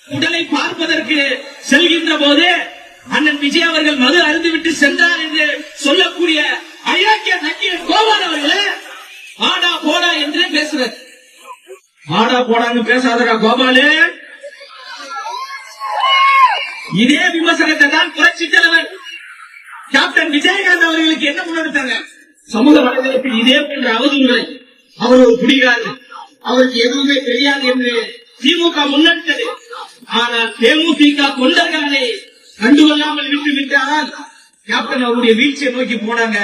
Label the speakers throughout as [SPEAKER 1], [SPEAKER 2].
[SPEAKER 1] உடலை பார்ப்பதற்கு செல்கின்ற போது அண்ணன் விஜய் அவர்கள் மது அருந்துவிட்டு சென்றார் என்று சொல்லக்கூடிய அயோக்கிய நக்கீரன் கோபால் அவர்களே ஆடா போடா என்று பேசுறார். ஆடா போடான்னு பேசாதடா கோபாலு. இதே விமர்சனத்தை தான் புரட்சி தலைவர் கேப்டன் விஜயகாந்த் அவர்களுக்கு என்ன முன்னெடுத்தாங்க? சமூக வலைதளத்தில் இதே போன்ற அவதூறுகளை அவர் ஒரு குடிகாரர், அவருக்கு எதுவுமே தெரியாது என்று திமுக முன்னெடுத்தது. ஆனால் தேமுதிக தொண்டர்களை கண்டுகொள்ளாமல் விட்டு விட்டால் கேப்டன் அவருடைய வீழ்ச்சியை நோக்கி போனாங்க.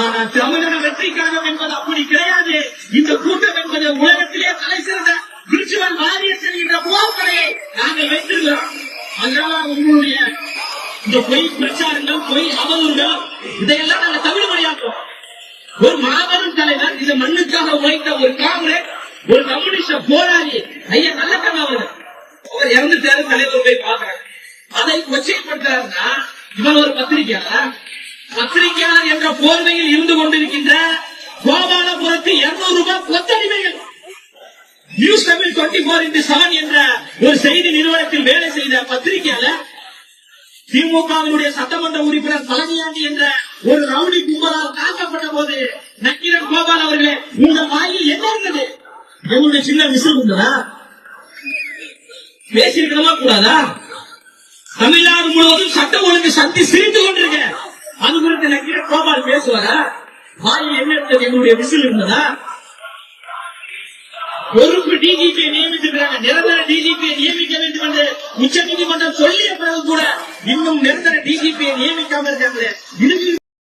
[SPEAKER 1] ஆனால் தமிழக வெற்றி கழகம் என்பது அப்படி கிடையாது. இந்த கூட்டம் என்பது உலகத்திலே தலை சிறந்த விர்ச்சுவல் வாரியர் என்ற போக்கலையை நாங்கள் வைத்திருக்கிறோம். அதனால உங்களுடைய இந்த பொய் பிரச்சாரங்கள், பொய் அவதூறுகள் இதையெல்லாம் நாங்கள் தமிழ் மொழியாக்குவோம். ஒரு மாபெரும் தலைவர், இந்த மண்ணுக்காக உழைத்த ஒரு காங்கிரஸ், ஒரு கம்யூனிஸ்ட போராளி ஐயா நல்லக்கண்ண அவர்கள், அவர் இறந்துட்டாரு, தலைவர் போய் பாக்குறாங்க. அதை கொச்சைப்படுத்துறாருன்னா இவன் ஒரு பத்திரிகையாளர் என்ற போர்வையில் இருந்து கொண்டிருக்கின்ற கோபாலபுரத்து 200 ரூபாய் கொத்தடிமைகள் நியூஸ் தமிழ் 24x7 என்ற ஒரு செய்தி நிறுவனத்தில் வேலை செய்த பத்திரிகையாளர், திமுகவினுடைய சட்டமன்ற உறுப்பினர் பழனியாண்டி என்ற ஒரு ரவுடி கும்பலால் தாக்கப்பட்ட போது நக்கீரன் கோபால் அவர்களே, உங்கள் வாயில் என்ன இருந்தது? எங்களுடைய சின்ன விசில் இருந்ததா? பேசியிருக்கணுமா கூடாதா? தமிழ்நாடு முழுவதும் சட்ட ஒழுங்கு சக்தி சிரித்து கொண்டிருக்க, அது குறித்து நக்கீரன் கோபால் பேசுவாரா? வாயில் என்ன இருந்தது? எங்களுடைய விசில் இருந்ததா? பொறுப்பு டிஜிபியை நியமித்திருக்கிறாங்க. நிரந்தர டிஜிபியை நியமிக்க வேண்டும் என்று உச்ச நீதிமன்றம் சொல்லிய பிறகு கூட இன்னும் நிரந்தர டிஜிபியை நியமிக்காம இருக்காங்களே.